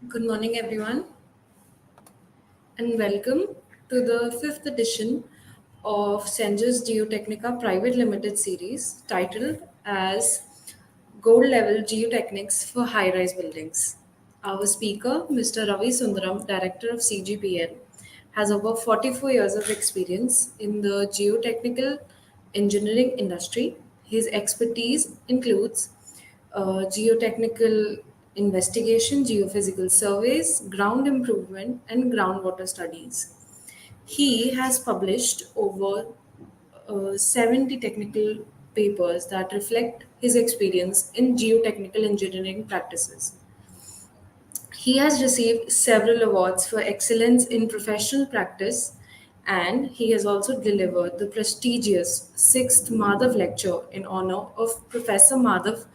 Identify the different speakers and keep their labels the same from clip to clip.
Speaker 1: Good morning, everyone, and welcome to the fifth edition of Cengrs Geotechnica Private Limited series titled as Gold Level Geotechnics for High Rise Buildings. Our speaker, Mr. Ravi Sundaram, Director of CGPL, has over 44 years of experience in the geotechnical engineering industry. His expertise includes geotechnical investigation, geophysical surveys, ground improvement, and groundwater studies. He has published over 70 technical papers that reflect his experience in geotechnical engineering practices. He has received several awards for excellence in professional practice, and he has also delivered the prestigious 6th Madhav Lecture in honor of Professor Madhav,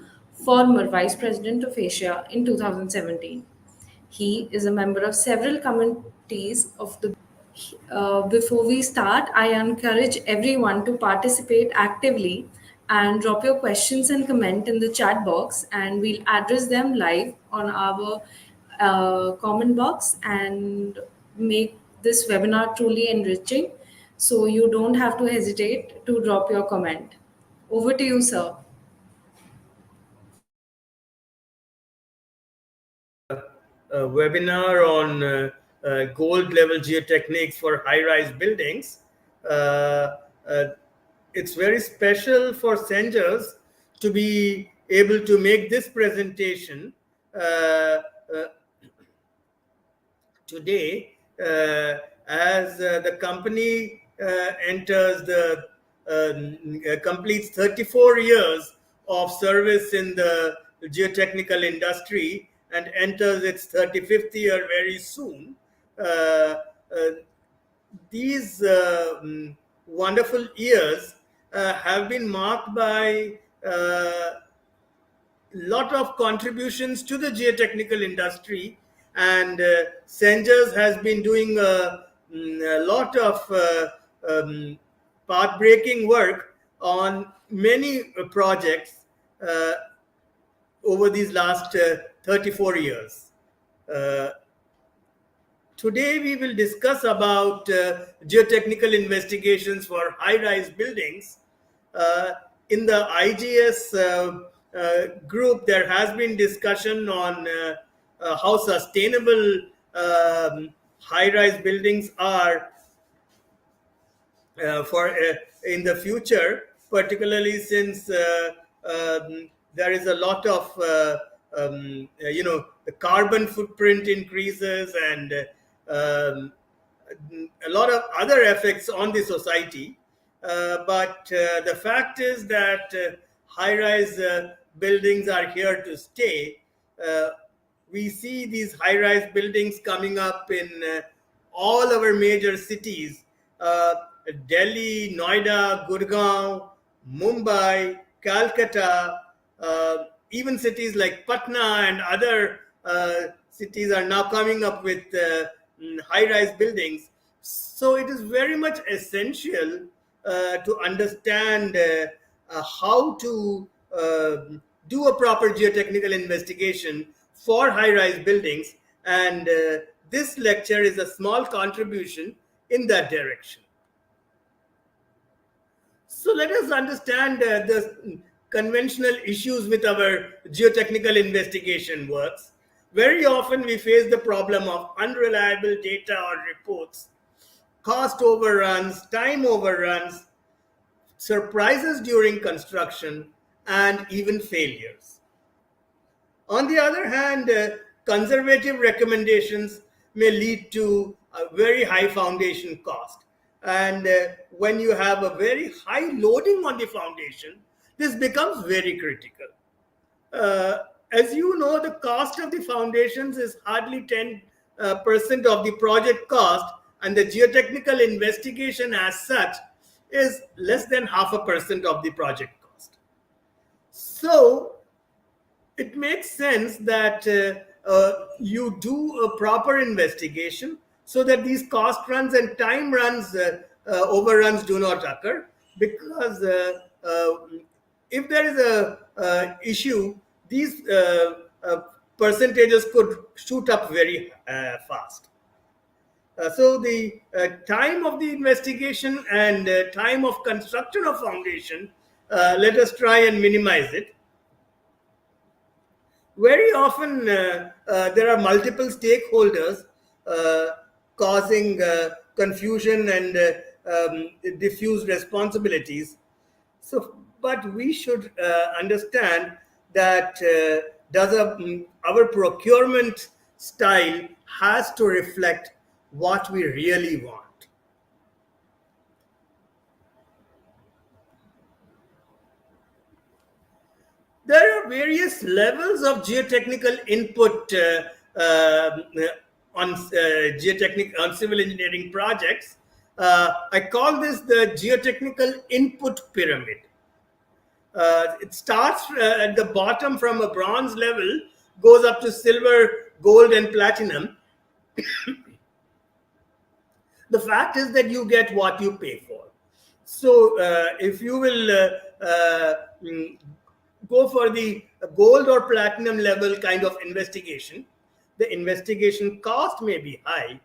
Speaker 1: former Vice President of Asia in 2017. He is a member of several committees of the before we start, I encourage everyone to participate actively and drop your questions and comment in the chat box, and we'll address them live on our comment box and make this webinar truly enriching. So you don't have to hesitate to drop your comment. Over to you, sir.
Speaker 2: Webinar on gold level geotechniques for high rise buildings. Uh, uh, it's very special for Cengrs to be able to make this presentation uh, uh, today as the company enters the completes 34 years of service in the geotechnical industry and enters its 35th year very soon. Uh, uh, these wonderful years have been marked by lot of contributions to the geotechnical industry, and Cengrs has been doing a lot of path-breaking work on many projects uh, over these last 34 years. Uh, Today we will discuss about geotechnical investigations for high-rise buildings. In the IGS group, there has been discussion on how sustainable high-rise buildings are for in the future, particularly since there is a lot of the carbon footprint increases and a lot of other effects on the society. But the fact is that high-rise buildings are here to stay. Uh, we see these high-rise buildings coming up in all our major cities: Delhi, Noida, Gurgaon, Mumbai, Calcutta, even cities like Patna and other cities are now coming up with high-rise buildings. So it is very much essential to understand how to do a proper geotechnical investigation for high-rise buildings, and this lecture is a small contribution in that direction. So let us understand the conventional issues with our geotechnical investigation works. Very often we face the problem of unreliable data or reports, cost overruns, time overruns, surprises during construction, and even failures. On the other hand, conservative recommendations may lead to a very high foundation cost. And when you have a very high loading on the foundation, this becomes very critical. Uh, as you know, the cost of the foundations is hardly 10% of the project cost, and the geotechnical investigation as such is less than 0.5% of the project cost. So it makes sense that you do a proper investigation so that these cost runs and time runs overruns do not occur, because if there is a issue, these percentages could shoot up very fast. So the time of the investigation and time of construction of foundation, let us try and minimize it. Very often there are multiple stakeholders causing confusion and diffuse responsibilities. So, but we should understand that our procurement style has to reflect what we really want. There are various levels of geotechnical input on on civil engineering projects. I call this the geotechnical input pyramid. It starts at the bottom from a bronze level, goes up to silver, gold, and platinum. The fact is that you get what you pay for. So if you will go for the gold or platinum level kind of investigation, the investigation cost may be high,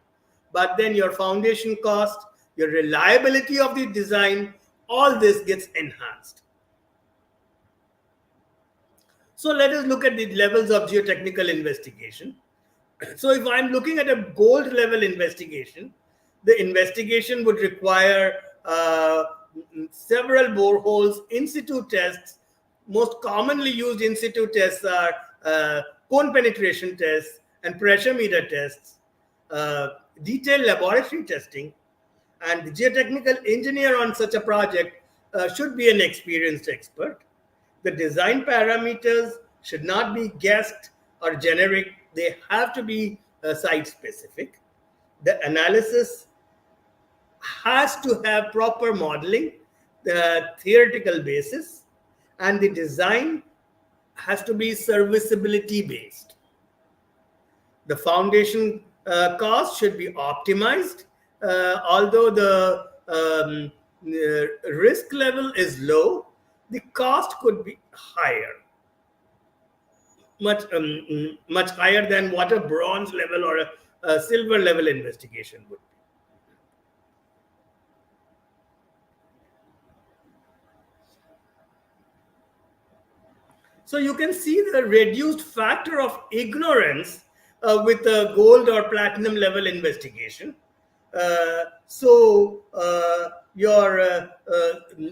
Speaker 2: but then your foundation cost, your reliability of the design, all this gets enhanced. So let us look at the levels of geotechnical investigation. So if I'm looking at a gold level investigation, the investigation would require several boreholes, in situ tests. Most commonly used in situ tests are cone penetration tests and pressure meter tests, detailed laboratory testing, and the geotechnical engineer on such a project should be an experienced expert. The design parameters should not be guessed or generic. They have to be site specific. The analysis has to have proper modeling, the theoretical basis, and the design has to be serviceability based. The foundation cost should be optimized, although the risk level is low, the cost could be higher, much higher than what a bronze level or a silver level investigation would be. So you can see the reduced factor of ignorance with a gold or platinum level investigation. Your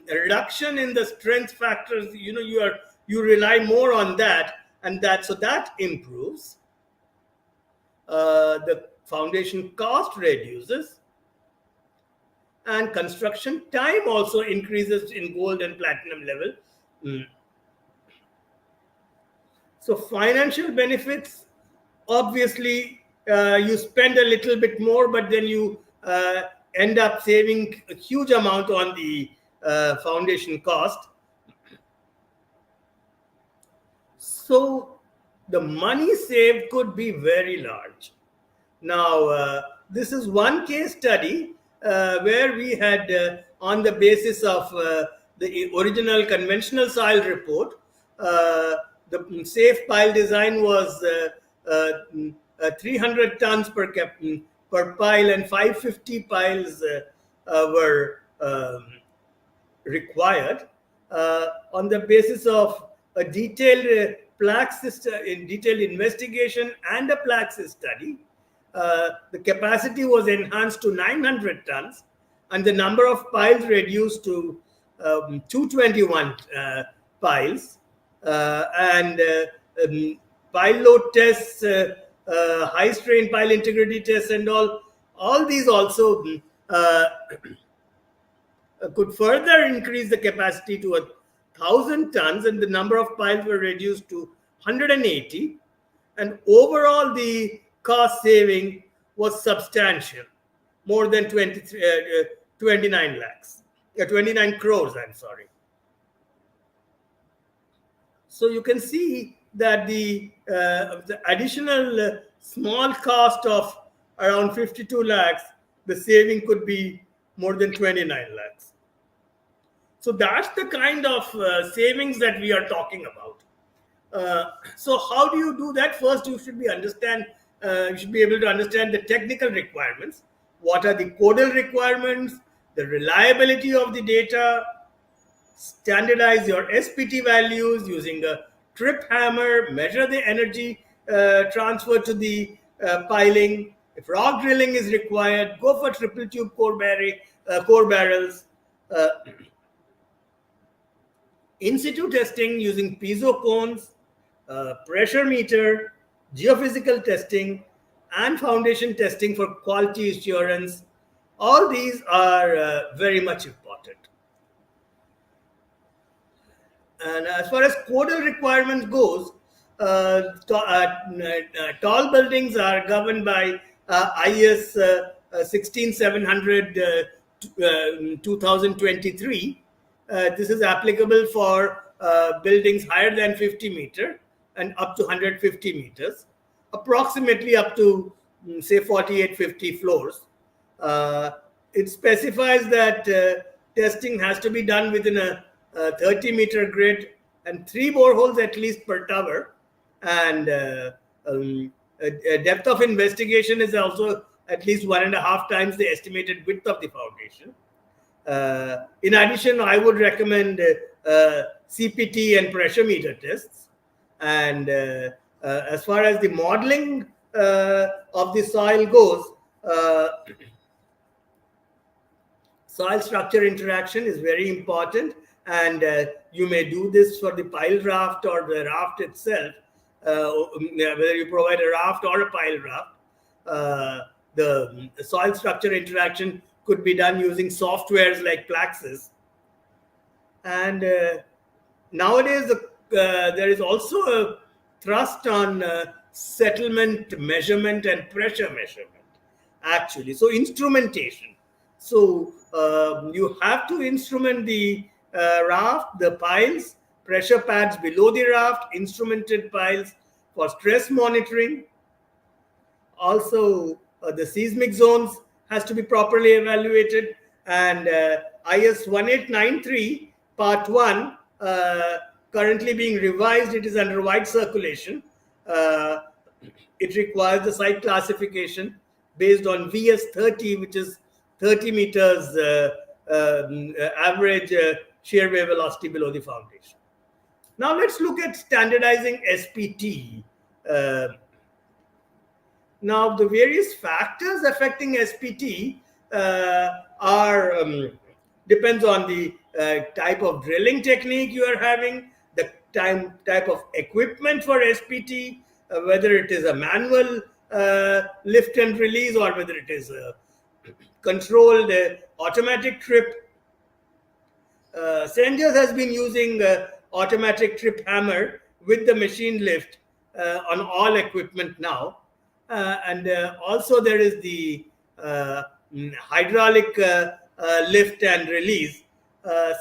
Speaker 2: reduction in the strength factors, you rely more on that, and that improves. The foundation cost reduces, and construction time also increases in gold and platinum level. So financial benefits, obviously, you spend a little bit more, but then you end up saving a huge amount on the foundation cost. So the money saved could be very large. Now, this is one case study where we had, on the basis of the original conventional soil report, the safe pile design was 300 tons per pile, and 550 piles were required. On the basis of a detailed detailed investigation and a Plaxis study, the capacity was enhanced to 900 tons, and the number of piles reduced to 221 piles. Pile load tests, high strain pile integrity tests, and all these also could further increase the capacity to 1,000 tons, and the number of piles were reduced to 180. And overall, the cost saving was substantial, more than 29 lakhs, 29 crores. I'm sorry. So you can see that the additional small cost of around 52 lakhs, the saving could be more than 29 lakhs. So that's the kind of savings that we are talking about. So how do you do that? First, you should be able to understand the technical requirements. What are the codal requirements? The reliability of the data. Standardize your SPT values using a trip hammer. Measure the energy transfer to the piling. If rock drilling is required, go for triple tube core barrels. Uh, In situ testing using piezo cones, pressure meter, geophysical testing, and foundation testing for quality assurance. All these are very much important. And as far as codal requirements goes, tall buildings are governed by IS 16700 2023. This is applicable for buildings higher than 50 meter and up to 150 meters, approximately up to say 4850 floors. It specifies that testing has to be done within a 30-meter grid and 3 boreholes at least per tower, and a depth of investigation is also at least 1.5 times the estimated width of the foundation. In addition, I would recommend CPT and pressure meter tests. And as far as the modeling of the soil goes, soil structure interaction is very important, and you may do this for the pile raft or the raft itself, whether you provide a raft or a pile raft. The soil structure interaction could be done using softwares like Plaxis. And nowadays, there is also a thrust on settlement measurement and pressure measurement, actually. So instrumentation. So you have to instrument the raft, the piles, pressure pads below the raft, instrumented piles for stress monitoring. Also, the seismic zones has to be properly evaluated, and IS 1893 Part 1 currently being revised. It is under wide circulation. It requires the site classification based on VS 30, which is 30 meters average shear wave velocity below the foundation. Now let's look at standardizing SPT. Now, the various factors affecting SPT depends on the type of drilling technique you are having, the type of equipment for SPT, whether it is a manual lift and release or whether it is a controlled automatic trip. Cengrs has been using automatic trip hammer with the machine lift on all equipment now. And also there is the hydraulic lift and release.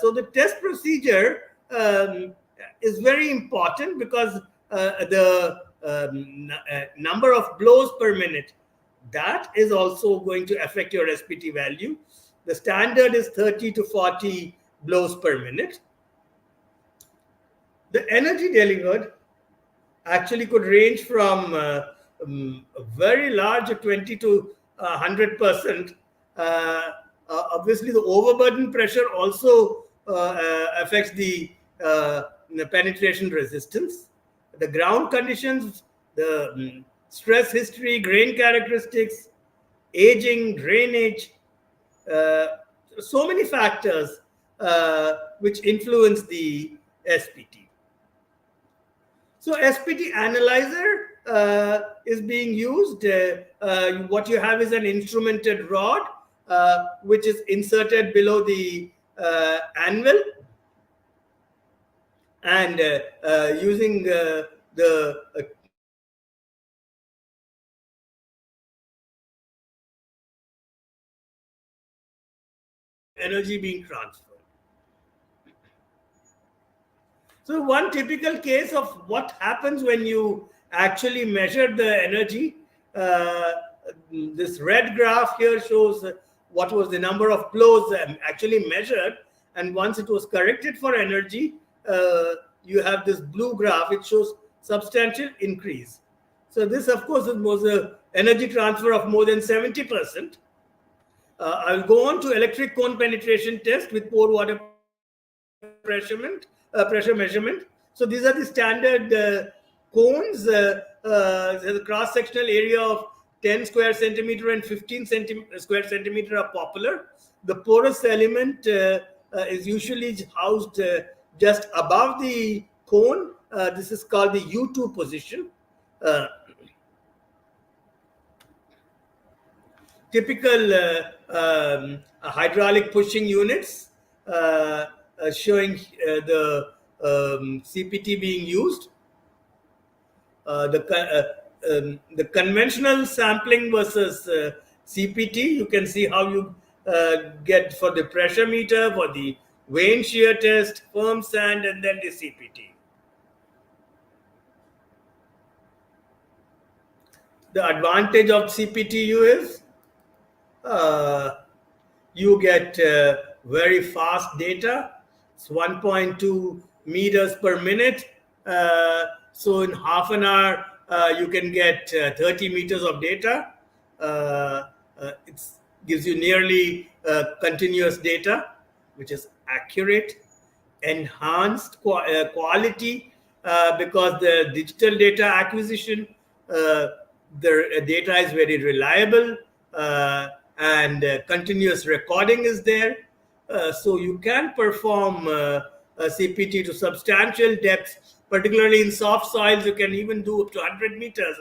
Speaker 2: So the test procedure is very important because the number of blows per minute, that is also going to affect your SPT value. The standard is 30 to 40 blows per minute. The energy delivered actually could range from very large, 20 to 100%. Obviously, the overburden pressure also affects the penetration resistance. The ground conditions, the stress history, grain characteristics, aging, drainage, so many factors which influence the SPT. So SPT analyzer is being used. What you have is an instrumented rod which is inserted below the anvil, and using the energy being transferred. So one typical case of what happens when you actually measure the energy, this red graph here shows what was the number of blows actually measured, and once it was corrected for energy, you have this blue graph. It shows substantial increase. So this, of course, was a energy transfer of more than 70%. I'll go on to electric cone penetration test with pore water pressure measurement. So these are the standard cones. The cross-sectional area of 10 square centimeter and 15 square centimeter are popular. The porous element is usually housed just above the cone. This is called the U2 position. Typical hydraulic pushing units showing the CPT being used. The conventional sampling versus CPT, you can see how you get for the pressure meter, for the vein shear test, firm sand, and then the CPT. The advantage of CPTU is you get very fast data. It's 1.2 meters per minute. So in half an hour, you can get 30 meters of data. It gives you nearly continuous data, which is accurate, enhanced quality because the digital data acquisition, the data is very reliable and continuous recording is there. So you can perform a CPT to substantial depths, particularly in soft soils. You can even do up to 100 meters.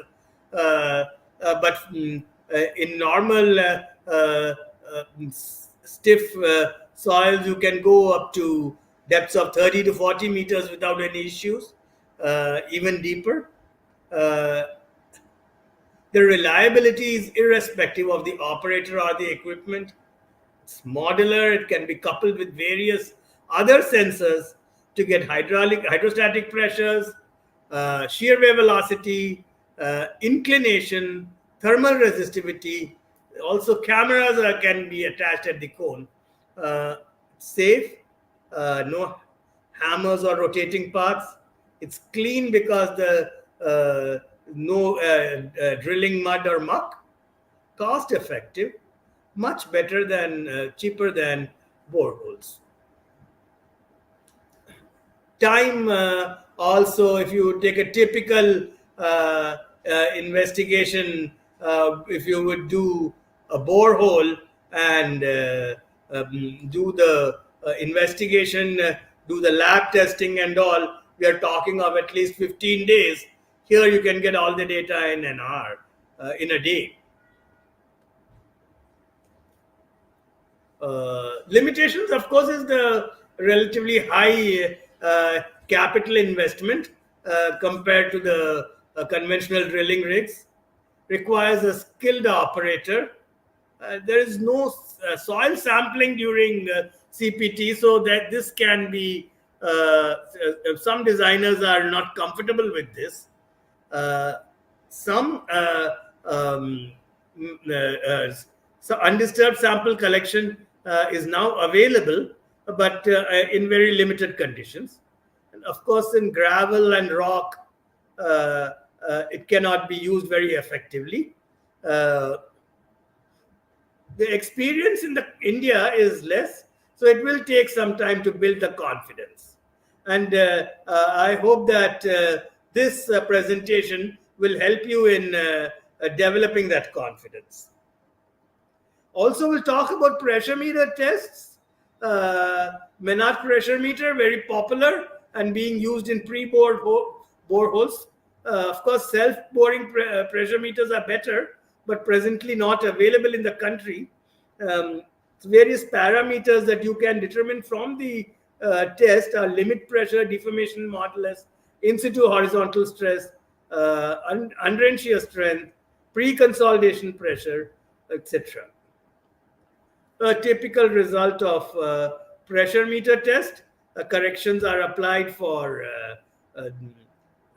Speaker 2: But in normal stiff soils, you can go up to depths of 30 to 40 meters without any issues, even deeper. The reliability is irrespective of the operator or the equipment. It's modular. It can be coupled with various other sensors to get hydrostatic pressures, shear wave velocity, inclination, thermal resistivity. Also, cameras can be attached at the cone. Safe, no hammers or rotating parts. It's clean because the no drilling mud or muck. Cost effective, much better than cheaper than boreholes. Time also, if you take a typical investigation, if you would do a borehole and do the investigation, do the lab testing and all, we are talking of at least 15 days. Here you can get all the data in an hour, in a day. Limitations, of course, is the relatively high capital investment compared to the conventional drilling rigs. Requires a skilled operator. There is no soil sampling during CPT, so that this can be, some designers are not comfortable with this. Some so undisturbed sample collection is now available, but in very limited conditions. And of course, in gravel and rock, it cannot be used very effectively. The experience in India is less, so it will take some time to build the confidence. And I hope that this presentation will help you in developing that confidence. Also, we'll talk about pressure meter tests. Menard pressure meter, very popular and being used in pre-bored boreholes. Of course, self-boring pressure meters are better, but presently not available in the country. Various parameters that you can determine from the test are limit pressure, deformation modulus, in situ horizontal stress, under shear strength, pre-consolidation pressure, etc. A typical result of pressure meter test, corrections are applied for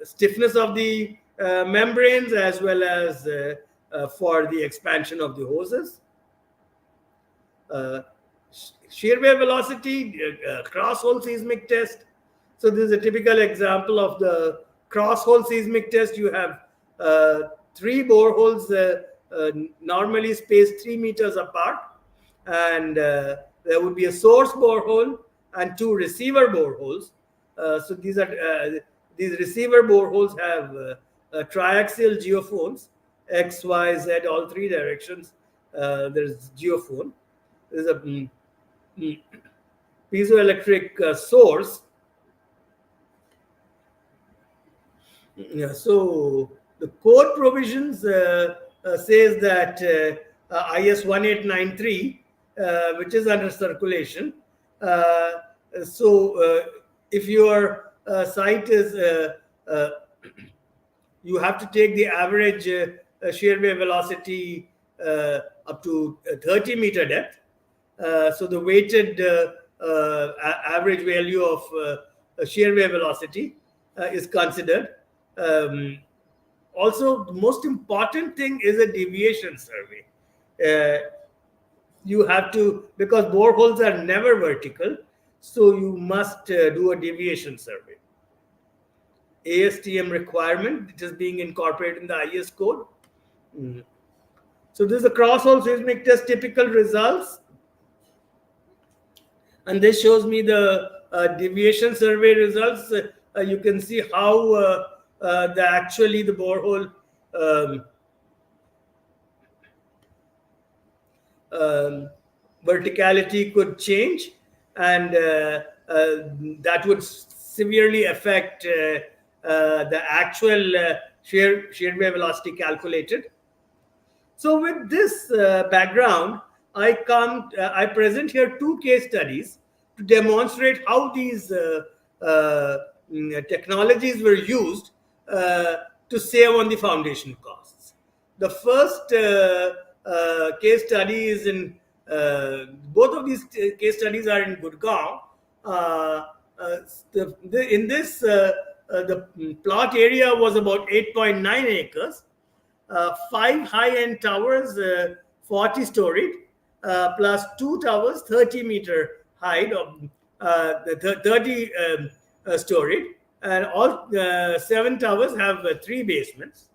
Speaker 2: stiffness of the membranes as well as for the expansion of the hoses. Shear wave velocity, cross hole seismic test. So this is a typical example of the cross-hole seismic test, you have 3 boreholes normally spaced 3 meters apart, and there would be a source borehole and 2 receiver boreholes. So these receiver boreholes have triaxial geophones, X, Y, Z, all 3 directions. There's geophone. There's a piezoelectric source. Yeah, so the code provisions says that IS 1893, which is under circulation. If your site is, you have to take the average shear wave velocity up to 30 meter depth. So the weighted average value of shear wave velocity is considered. Also, the most important thing is a deviation survey. You have to, because boreholes are never vertical, so you must do a deviation survey. ASTM requirement, it is being incorporated in the IS code. So this is a cross-hole seismic test typical results. And this shows me the deviation survey results. You can see how actually the borehole verticality could change, and that would severely affect the actual shear wave velocity calculated. So with this background, I present here 2 case studies to demonstrate how these technologies were used to save on the foundation costs. The first case study is in, both of these case studies are in Gurgaon. In this, the plot area was about 8.9 acres, 5 high-end towers, 40 storied, plus 2 towers, 30 meter height, of 30 storied, and all 7 towers have 3 basements.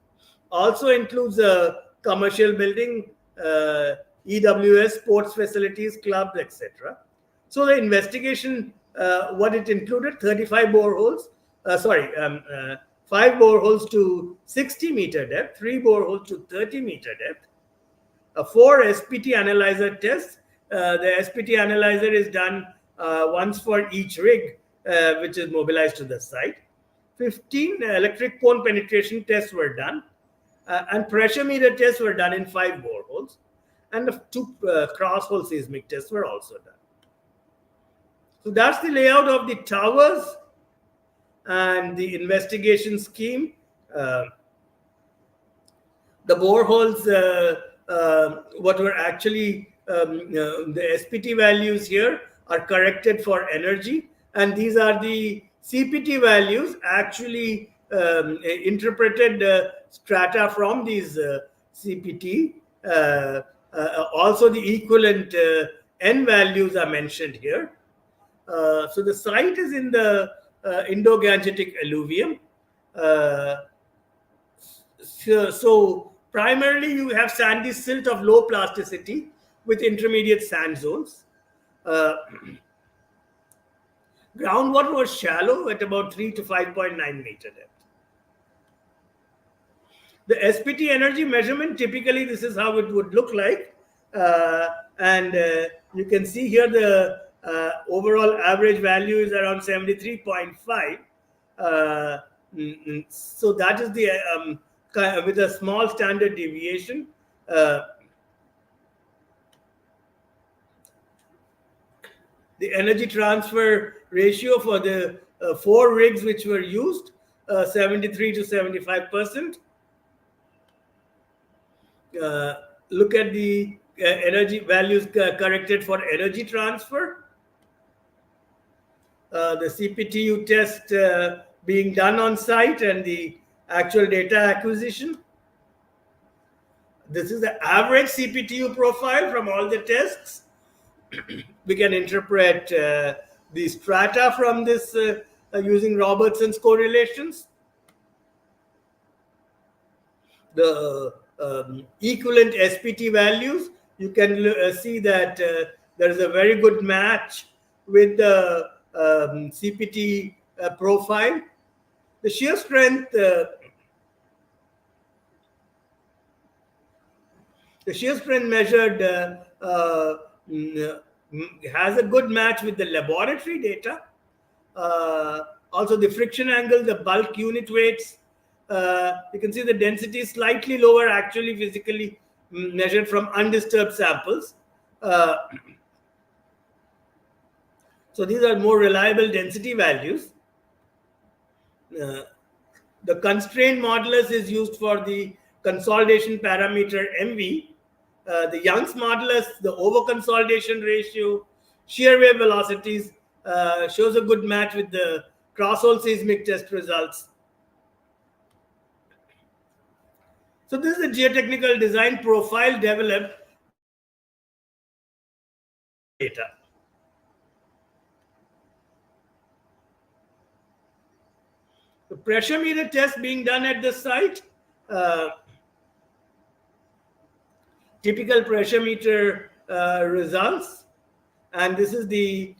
Speaker 2: Also includes a commercial building, EWS, sports facilities, clubs, etc. So the investigation, what it included, 35 boreholes, 5 boreholes to 60 meter depth, 3 boreholes to 30 meter depth, 4 SPT analyzer tests. The SPT analyzer is done once for each rig, which is mobilized to the site. 15 electric cone penetration tests were done, and pressure meter tests were done in 5 boreholes, and 2 cross-hole seismic tests were also done. So that's the layout of the towers and the investigation scheme. The boreholes, what were actually the SPT values here are corrected for energy, and these are the CPT values actually interpreted strata from these CPT. Also the equivalent N values are mentioned here. So the site is in the Indo-Gangetic alluvium. So primarily you have sandy silt of low plasticity with intermediate sand zones. Groundwater was shallow at about 3 to 5.9 meter depth. The SPT energy measurement, typically this is how it would look like. And you can see here the overall average value is around 73.5. So that is the, with a small standard deviation. The energy transfer ratio for the 4 rigs which were used, 73 to 75%. Look at the energy values corrected for energy transfer. The CPTU test being done on site and the actual data acquisition. This is the average CPTU profile from all the tests. We can interpret the strata from this using Robertson's correlations. the equivalent SPT values, you can see that there is a very good match with the CPT profile. The shear strength measured has a good match with the laboratory data. Also, the friction angle, the bulk unit weights. You can see the density is slightly lower, actually, physically measured from undisturbed samples. So these are more reliable density values. The constraint modulus is used for the consolidation parameter MV. The Young's modulus, the over-consolidation ratio, shear wave velocities shows a good match with the cross-hole seismic test results. So this is a geotechnical design profile developed data. The pressure meter test being done at the site. Typical pressure meter results, and this is the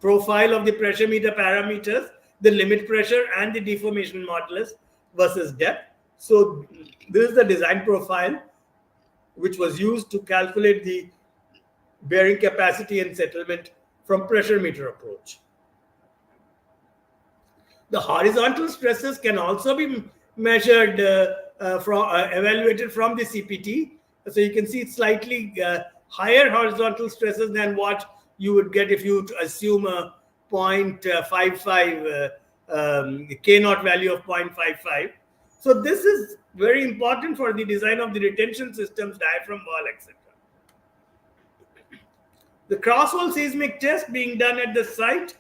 Speaker 2: profile of the pressure meter parameters, the limit pressure and the deformation modulus versus depth. So this is the design profile which was used to calculate the bearing capacity and settlement from pressure meter approach. The horizontal stresses can also be measured evaluated from the CPT. So you can see it's slightly higher horizontal stresses than what you would get if you assume a 0.55 K0 value of 0.55. So this is very important for the design of the retention systems, diaphragm wall, etc. The cross-hole seismic test being done at the site.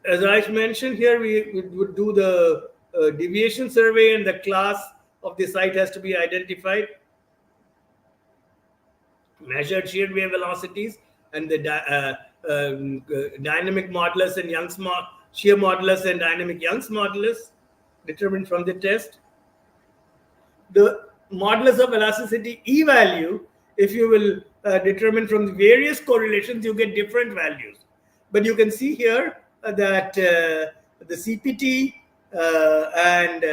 Speaker 2: As I mentioned here, we would do the deviation survey, and the class of the site has to be identified. Measured shear wave velocities and the dynamic modulus and Young's shear modulus and dynamic Young's modulus determined from the test. The modulus of elasticity E value, if you will determine from the various correlations, you get different values. But you can see here that the CPT and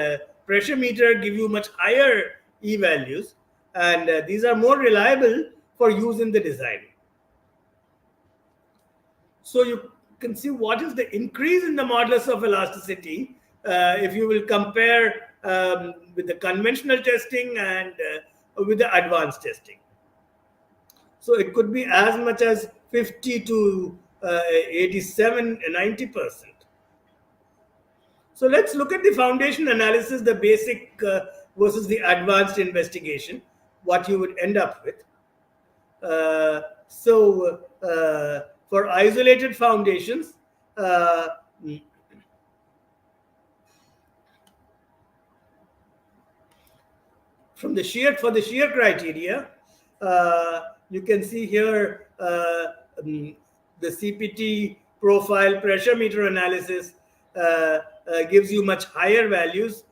Speaker 2: pressure meter give you much higher E values, and these are more reliable for use in the design. So you can see what is the increase in the modulus of elasticity if you will compare with the conventional testing and with the advanced testing. So it could be as much as 50 to 87, 90%. So let's look at the foundation analysis, the basic versus the advanced investigation, what you would end up with. For isolated foundations, for the shear criteria, you can see here the CPT profile pressure meter analysis gives you much higher values.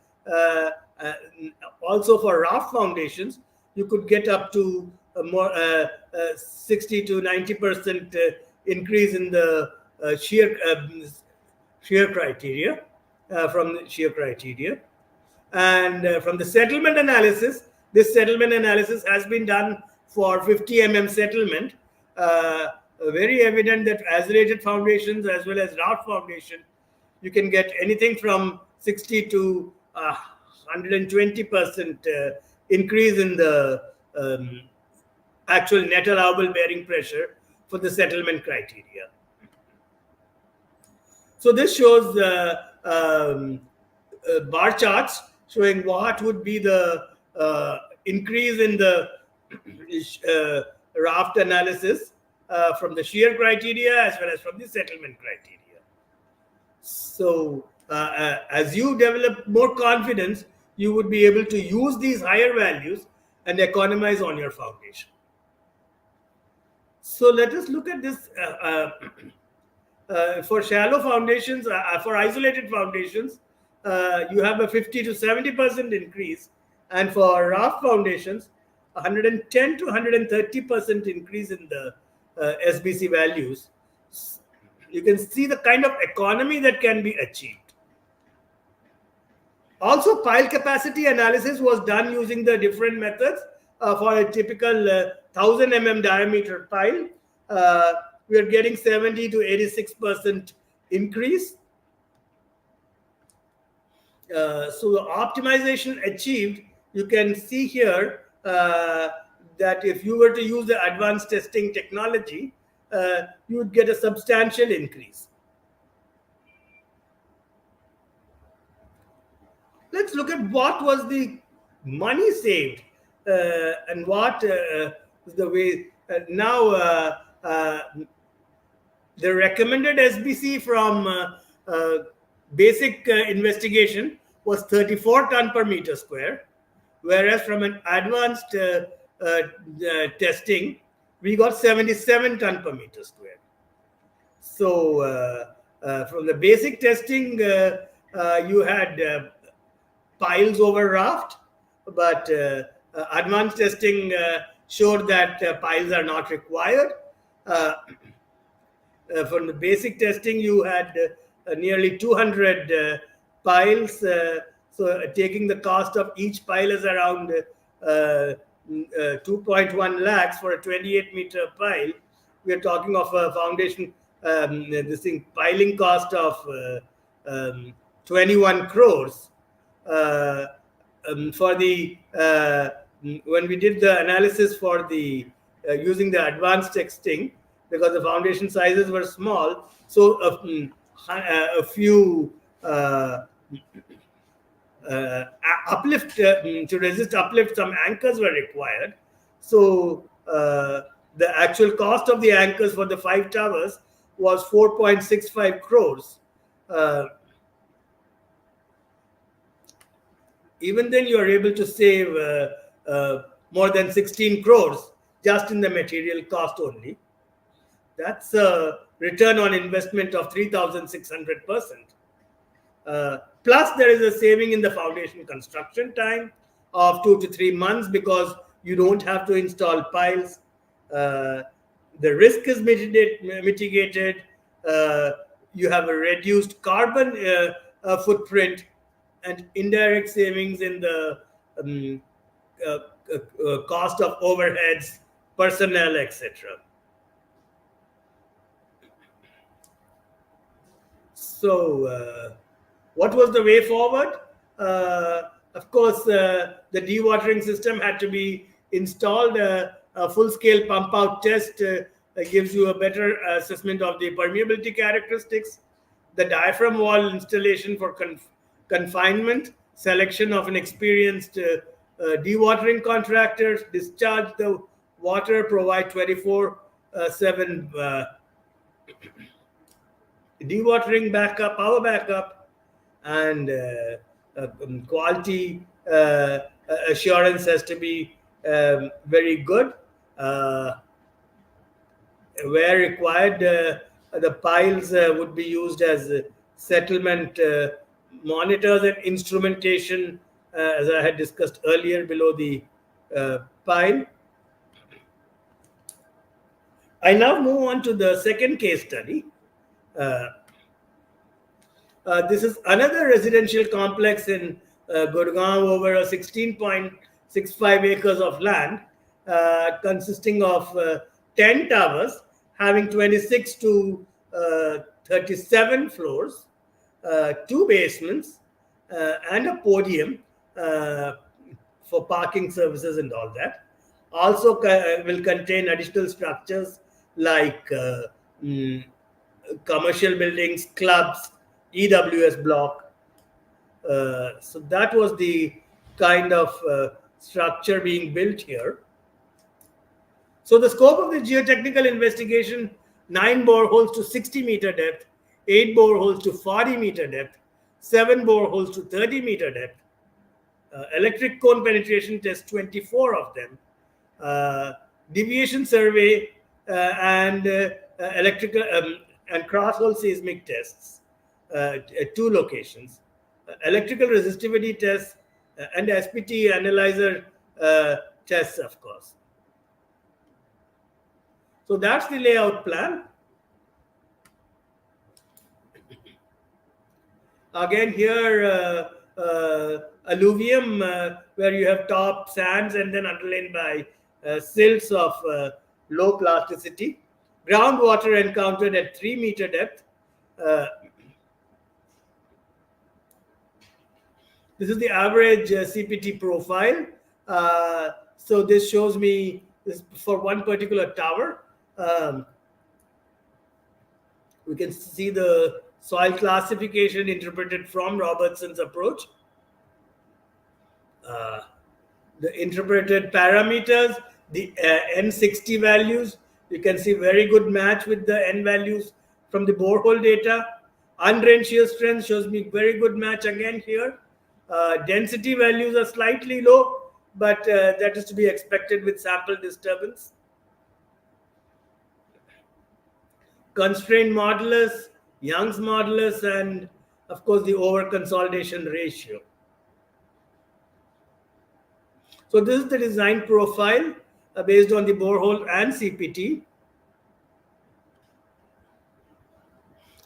Speaker 2: Also for raft foundations, you could get up to more 60 to 90% increase in the shear criteria from the shear criteria. And from the settlement analysis, this settlement analysis has been done for 50 mm settlement. Very evident that isolated foundations as well as raft foundation, you can get anything from 60 to 120% increase in the actual net allowable bearing pressure for the settlement criteria. So this shows bar charts showing what would be the increase in the raft analysis from the shear criteria as well as from the settlement criteria. So as you develop more confidence, you would be able to use these higher values and economize on your foundation. So let us look at this For shallow foundations, for isolated foundations, you have a 50 to 70% increase, and for raft foundations, 110 to 130% increase in the SBC values. You can see the kind of economy that can be achieved. Also, pile capacity analysis was done using the different methods. For a typical 1000 diameter pile, we are getting 70 to 86% increase. So the optimization achieved, you can see here that if you were to use the advanced testing technology, you would get a substantial increase. Let's look at what was the money saved and what is the way. Now, the recommended SBC from basic investigation was 34 ton per meter square, whereas from an advanced testing, we got 77 ton per meter square. So from the basic testing, you had piles over raft, but advanced testing showed that piles are not required. From the basic testing, you had nearly 200 piles. So taking the cost of each pile is around 2.1 lakhs for a 28-meter pile. We are talking of a foundation, piling cost of 21 crores. For the when we did the analysis for the using the advanced testing, because the foundation sizes were small, so a few uplift to resist uplift, some anchors were required. So the actual cost of the anchors for the 5 towers was 4.65 crores. Even then, you are able to save more than 16 crores just in the material cost only. That's a return on investment of 3,600%. Plus, there is a saving in the foundation construction time of 2 to 3 months because you don't have to install piles. The risk is mitigated. You have a reduced carbon footprint and indirect savings in the cost of overheads, personnel, etc. So, what was the way forward? Of course, the dewatering system had to be installed. A full-scale pump-out test gives you a better assessment of the permeability characteristics. The diaphragm wall installation for confinement, selection of an experienced dewatering contractor, discharge the water, provide 24/7 dewatering backup, power backup, and quality assurance has to be very good. Where required, the piles would be used as settlement monitors and instrumentation, as I had discussed earlier, below the pile. I now move on to the second case study. This is another residential complex in Gurgaon, over 16.65 acres of land, consisting of 10 towers, having 26 to 37 floors, 2 basements, and a podium for parking services and all that. Also will contain additional structures like commercial buildings, clubs, EWS block. So that was the kind of structure being built here. So the scope of the geotechnical investigation: 9 boreholes to 60-meter depth, 8 boreholes to 40-meter depth, 7 boreholes to 30-meter depth. Electric cone penetration test, 24 of them. Deviation survey and electrical and cross-hole seismic tests at 2 locations, electrical resistivity tests, and SPT analyzer tests, of course. So that's the layout plan. Again, here alluvium, where you have top sands and then underlain by silts of low plasticity. Groundwater encountered at 3-meter depth. This is the average CPT profile. So this shows me this for one particular tower. We can see the soil classification interpreted from Robertson's approach. The interpreted parameters, the N60 values, you can see very good match with the N values from the borehole data. Undrained shear strength shows me very good match again here. Density values are slightly low, but that is to be expected with sample disturbance. Constraint modulus, Young's modulus, and of course the over-consolidation ratio. So this is the design profile based on the borehole and CPT.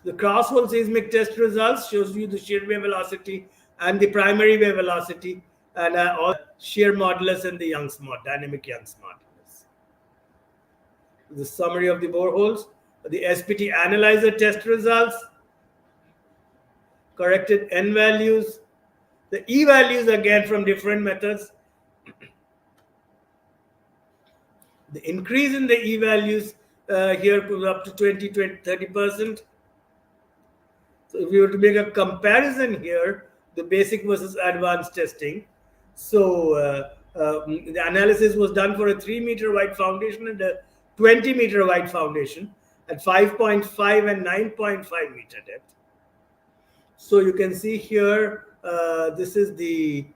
Speaker 2: The cross-hole seismic test results shows you the shear wave velocity and the primary wave velocity, and all shear modulus and the dynamic Young's modulus. The summary of the boreholes, the SPT analyzer test results, corrected N values, the E values again from different methods. The increase in the E values here goes up to 30%. So if we were to make a comparison here, the basic versus advanced testing. So the analysis was done for a 3-meter wide foundation and a 20-meter wide foundation at 5.5 and 9.5 meter depth. So you can see here, this is the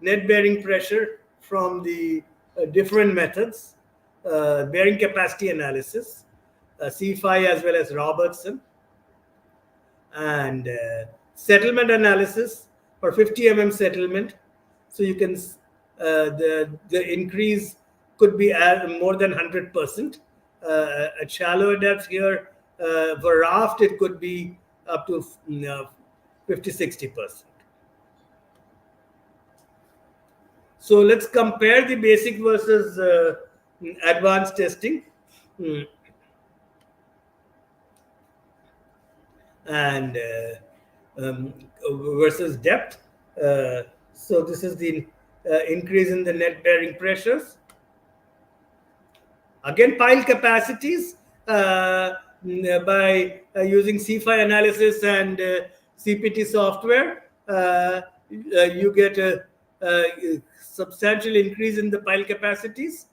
Speaker 2: net bearing pressure from the different methods, bearing capacity analysis, C5 as well as Robertson, and settlement analysis for 50 mm settlement. So you can the increase could be more than 100%. At shallower depth here, for raft it could be up to 50-60%. So let's compare the basic versus advanced testing. And versus depth. So this is the increase in the net bearing pressures. Again, pile capacities by using C5 analysis and CPT software, you get a substantial increase in the pile capacities.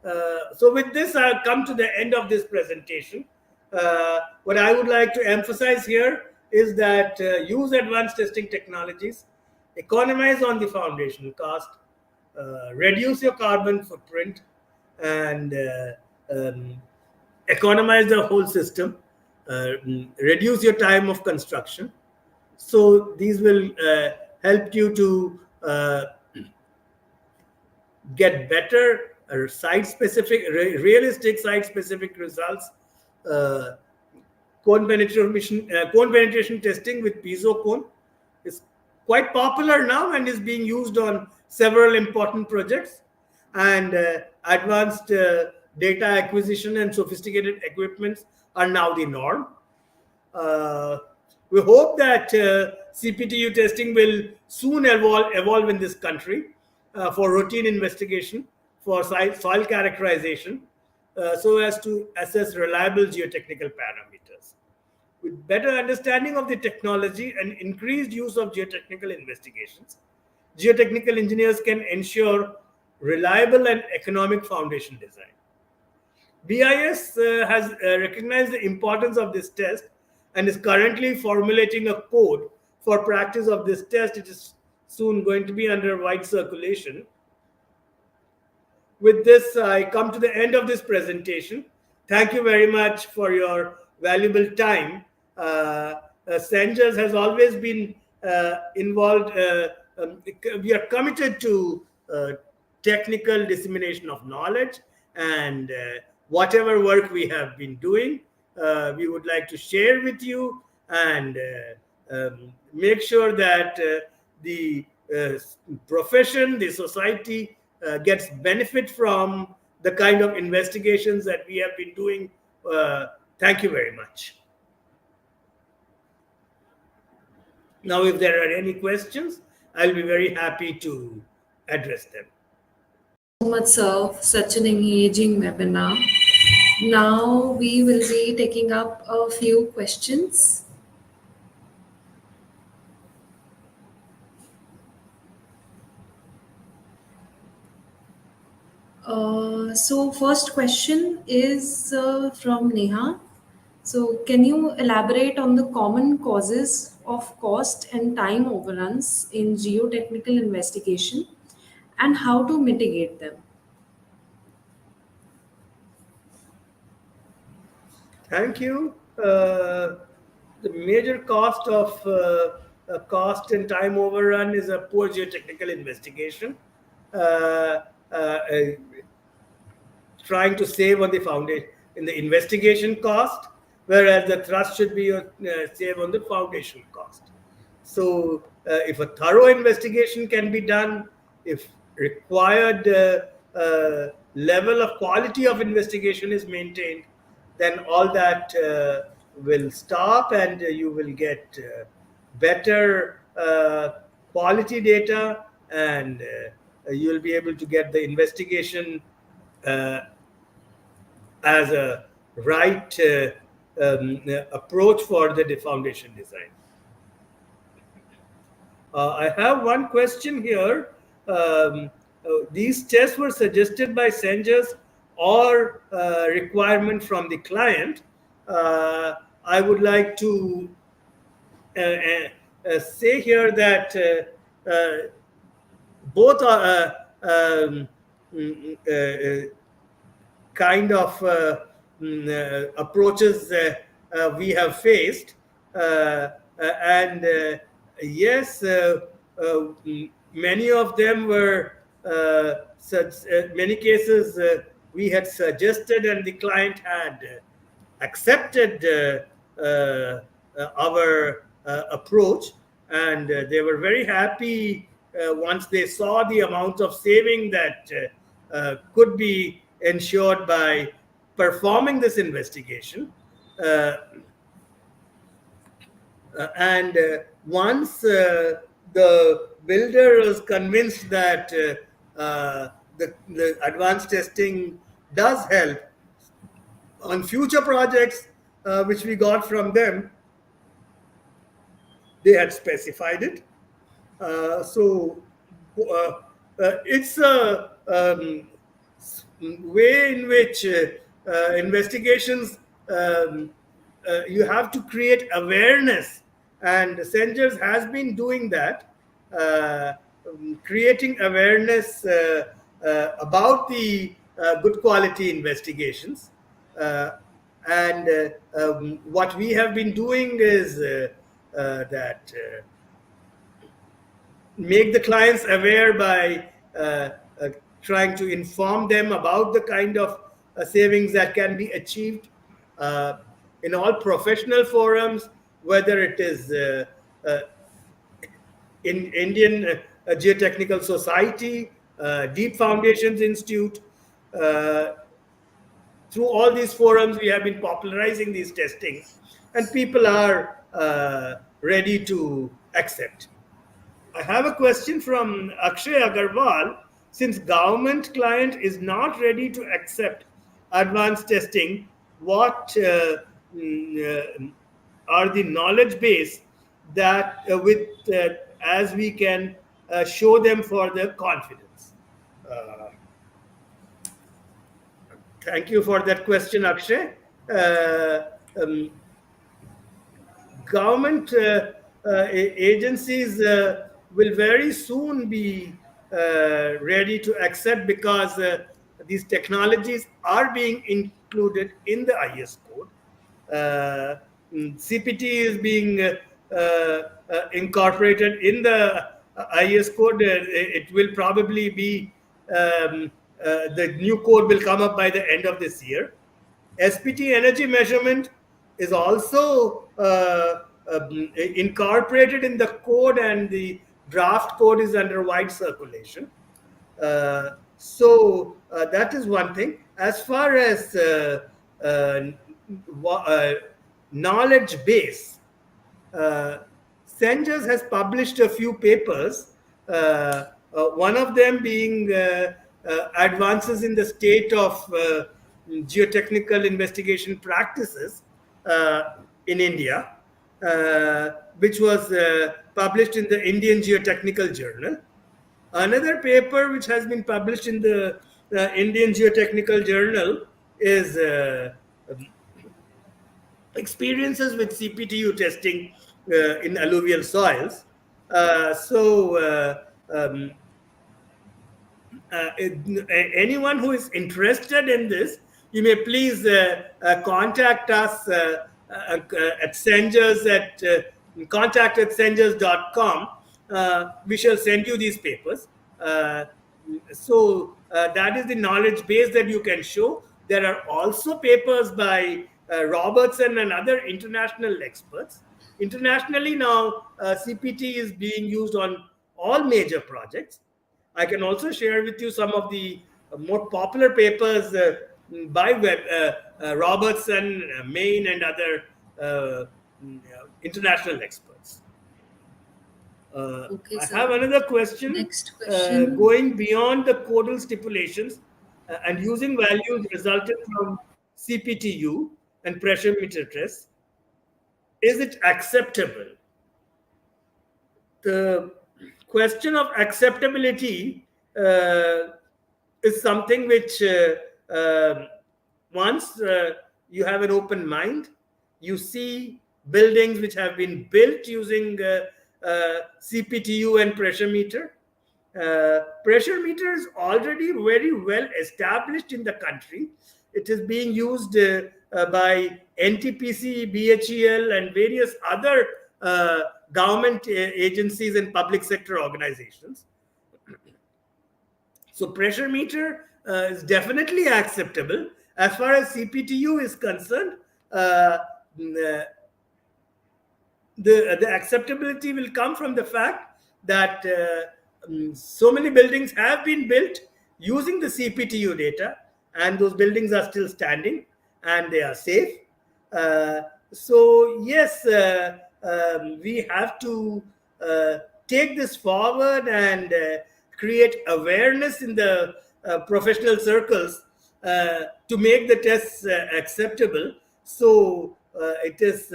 Speaker 2: So with this, I'll come to the end of this presentation. What I would like to emphasize here is that use advanced testing technologies, economize on the foundation cost, reduce your carbon footprint, and economize the whole system, reduce your time of construction. So these will help you to get better site-specific, realistic site-specific results. Cone penetration testing with piezo cone is quite popular now and is being used on several important projects. And advanced data acquisition and sophisticated equipments are now the norm. We hope that CPTU testing will soon evolve in this country for routine investigation, for soil characterization, so as to assess reliable geotechnical parameters. With better understanding of the technology and increased use of geotechnical investigations, geotechnical engineers can ensure reliable and economic foundation design. BIS has recognized the importance of this test and is currently formulating a code for practice of this test. It is soon going to be under wide circulation. With this, I come to the end of this presentation. Thank you very much for your valuable time. Cengrs has always been involved. We are committed to technical dissemination of knowledge, and whatever work we have been doing, we would like to share with you, and make sure that the profession, the society gets benefit from the kind of investigations that we have been doing. Thank you very much. Now, if there are any questions, I'll be very happy to address them.
Speaker 1: So much, sir, for such an engaging webinar. Now we will be taking up a few questions. So first question is from Neha. So can you elaborate on the common causes of cost and time overruns in geotechnical investigation and how to mitigate them?
Speaker 2: Thank you. The major cost of cost and time overrun is a poor geotechnical investigation. Trying to save on the foundation in the investigation cost, whereas the thrust should be save on the foundation cost. So, if a thorough investigation can be done, if required level of quality of investigation is maintained, then all that will stop, and you will get better quality data, and you will be able to get the investigation as a right approach for the foundation design. I have one question here. These tests were suggested by Cengrs or requirement from the client. I would like to say here that both are kind of approaches we have faced, and yes, many of them were many cases we had suggested and the client had accepted our approach, and they were very happy once they saw the amount of saving that could be ensured by performing this investigation. And once the builder was convinced that the advanced testing does help on future projects which we got from them, they had specified it. So it's a way in which investigations, you have to create awareness, and Cengrs has been doing that, creating awareness about the good quality investigations. And what we have been doing is that make the clients aware by trying to inform them about the kind of savings that can be achieved in all professional forums, whether it is in Indian Geotechnical Society, Deep Foundations Institute. Through all these forums, we have been popularizing these testings, and people are ready to accept. I have a question from Akshay Agarwal. Since government client is not ready to accept advanced testing, what are the knowledge base that as we can show them for the confidence? Thank you for that question, Akshay. Government agencies will very soon be ready to accept, because these technologies are being included in the IS code. uh, CPT is being incorporated in the IS code. It will probably be the new code will come up by the end of this year. SPT energy measurement is also incorporated in the code, and the draft code is under wide circulation. That is one thing. As far as uh, knowledge base, Cengrs has published a few papers, one of them being advances in the state of geotechnical investigation practices in India, which was published in the Indian Geotechnical Journal. Another paper which has been published in the Indian Geotechnical Journal is experiences with CPTU testing in alluvial soils. Anyone who is interested in this, you may please contact us at Cengrs at contact@cengrs.com. We shall send you these papers. That is the knowledge base that you can show. There are also papers by Robertson and other international experts. Internationally now, CPT is being used on all major projects. I can also share with you some of the more popular papers by Robertson, Main, and other international experts.
Speaker 1: Okay,
Speaker 2: I
Speaker 1: sir.
Speaker 2: have another question.
Speaker 1: Next question.
Speaker 2: Going beyond the codal stipulations and using values resulted from CPTU and pressure meter tests, is it acceptable? The question of acceptability is something which once you have an open mind, you see buildings which have been built using CPTU and pressure meter. Pressure meter is already very well established in the country. It is being used by NTPC, BHEL, and various other government agencies and public sector organizations. So pressure meter is definitely acceptable. As far as CPTU is concerned, the acceptability will come from the fact that so many buildings have been built using the CPTU data, and those buildings are still standing and they are safe. So yes, we have to take this forward and create awareness in the professional circles to make the tests acceptable. So it is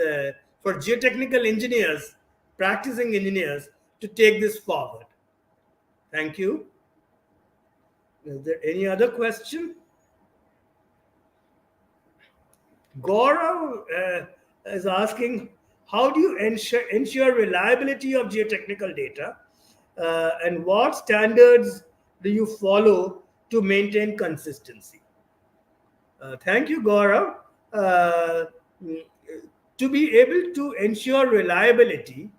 Speaker 2: for geotechnical engineers, practicing engineers, to take this forward. Thank you. Is there any other question? Gaurav is asking, how do you ensure reliability of geotechnical data, and what standards do you follow to maintain consistency? Thank you, Gaurav. To be able to ensure reliability,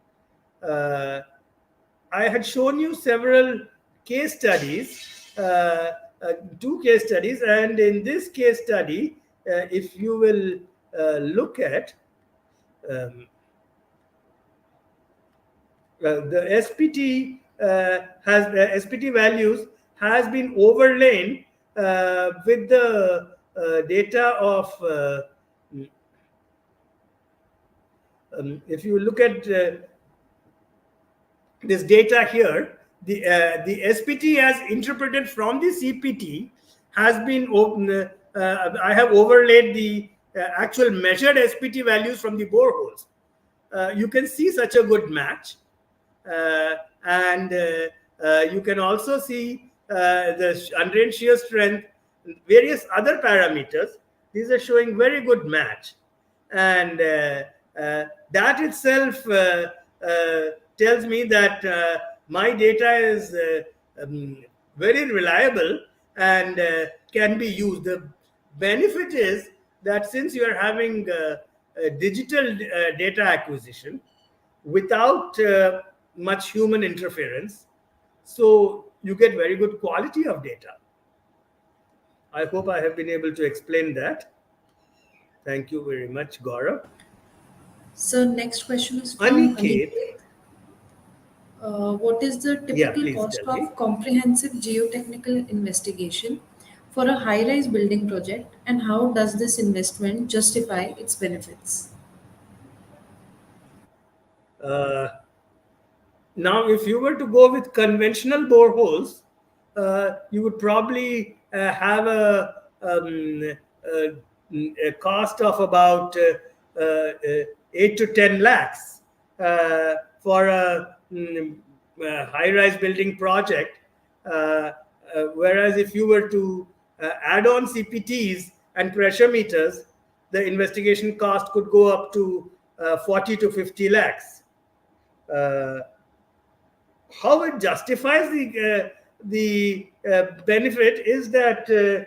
Speaker 2: I had shown you several case studies, 2 case studies, and in this case study, if you will look at the SPT SPT values has been overlain with the data of if you look at this data here, the SPT as interpreted from the CPT has been I have overlaid the actual measured SPT values from the boreholes. You can see such a good match, and you can also see the undrained shear strength, various other parameters. These are showing very good match, and that itself tells me that my data is very reliable and can be used. The benefit is that since you are having digital data acquisition without much human interference. So you get very good quality of data. I hope I have been able to explain that. Thank you very much, Gaurav.
Speaker 1: So next question is from
Speaker 2: Aniket,
Speaker 1: Aniket. What is the
Speaker 2: yeah,
Speaker 1: typical
Speaker 2: please
Speaker 1: cost
Speaker 2: tell me.
Speaker 1: of comprehensive geotechnical investigation for a high-rise building project, and how does this investment justify its benefits?
Speaker 2: Uh, Now, if you were to go with conventional boreholes, you would probably have a cost of about 8 to 10 lakhs for a high-rise building project. Whereas if you were to add on CPTs and pressure meters, the investigation cost could go up to 40 to 50 lakhs. Uh, how it justifies the benefit is that the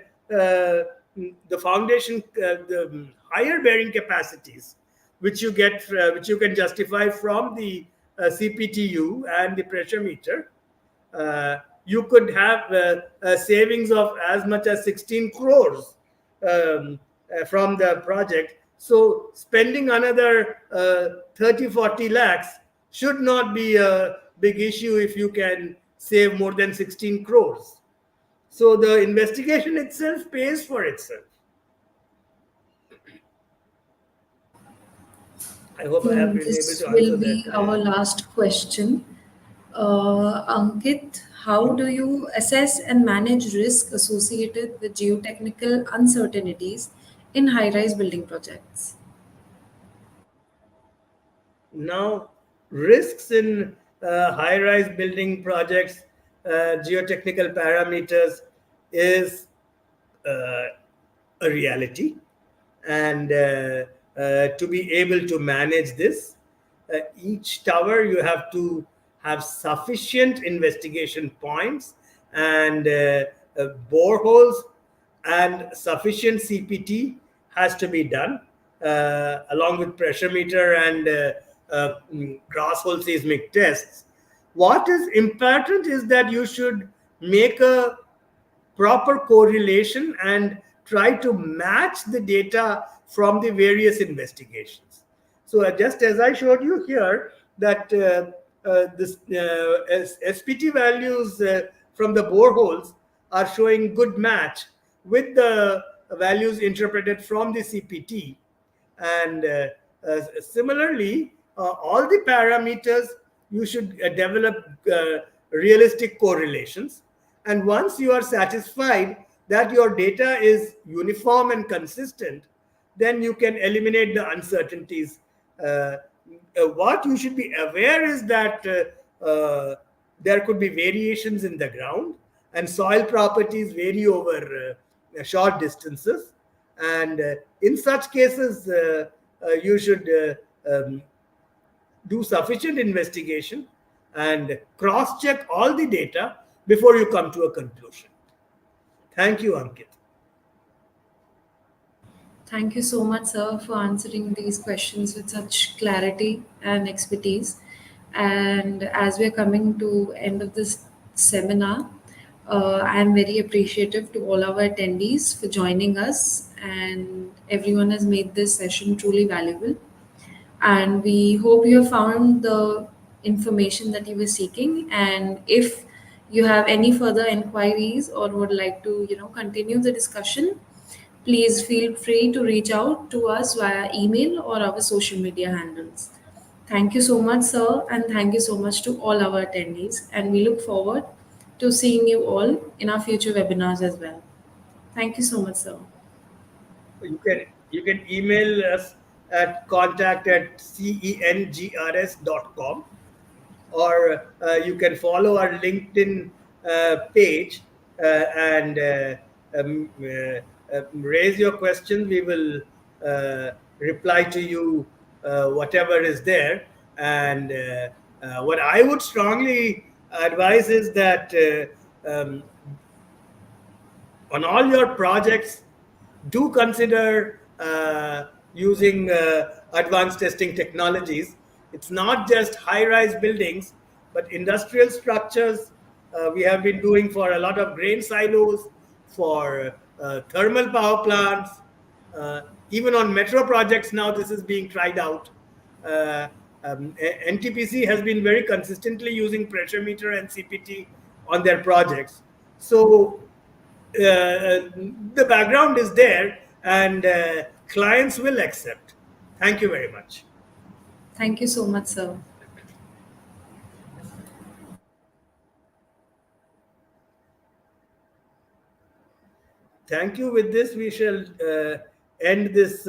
Speaker 2: foundation, the higher bearing capacities, which you can justify from the CPTU and the pressure meter, you could have savings of as much as 16 crores from the project. So spending another 30, 40 lakhs should not be a big issue if you can save more than 16 crores. So the investigation itself pays for itself. I hope I have been able
Speaker 1: This
Speaker 2: to
Speaker 1: will
Speaker 2: answer
Speaker 1: be
Speaker 2: that.
Speaker 1: our last question. Ankit, how do you assess and manage risk associated with geotechnical uncertainties in high-rise building projects?
Speaker 2: Now, risks in high-rise building projects, geotechnical parameters is uh, a reality, and to be able to manage this, each tower you have to have sufficient investigation points and boreholes, and sufficient CPT has to be done along with pressure meter and grass hole seismic tests. What is important is that you should make a proper correlation and try to match the data from the various investigations. So just as I showed you here, that this SPT values from the boreholes are showing good match with the values interpreted from the CPT. And similarly, all the parameters, you should develop realistic correlations. And once you are satisfied that your data is uniform and consistent, then you can eliminate the uncertainties. What you should be aware is that there could be variations in the ground, and soil properties vary over short distances. And in such cases, you should do sufficient investigation and cross check all the data before you come to a conclusion. Thank you, Ankit.
Speaker 1: Thank you so much, sir, for answering these questions with such clarity and expertise. And as we are coming to end of this seminar, I am very appreciative to all our attendees for joining us, and everyone has made this session truly valuable. And we hope you have found the information that you were seeking. And if you have any further inquiries or would like to continue the discussion, please feel free to reach out to us via email or our social media handles. Thank you so much, sir, and thank you so much to all our attendees, and we look forward to seeing you all in our future webinars as well. Thank you so much, sir.
Speaker 2: You can email us at contact@cengrs.com, or you can follow our LinkedIn page and raise your questions. We will reply to you whatever is there. And what I would strongly advise is that on all your projects, do consider using advanced testing technologies. It's not just high rise buildings, but industrial structures. We have been doing for a lot of grain silos, for thermal power plants, uh, even on metro projects now, this is being tried out. Uh, NTPC has been very consistently using pressure meter and CPT on their projects. So the background is there, and clients will accept. Thank you very much.
Speaker 1: Thank you so much, sir.
Speaker 2: Thank you. With this, we shall end this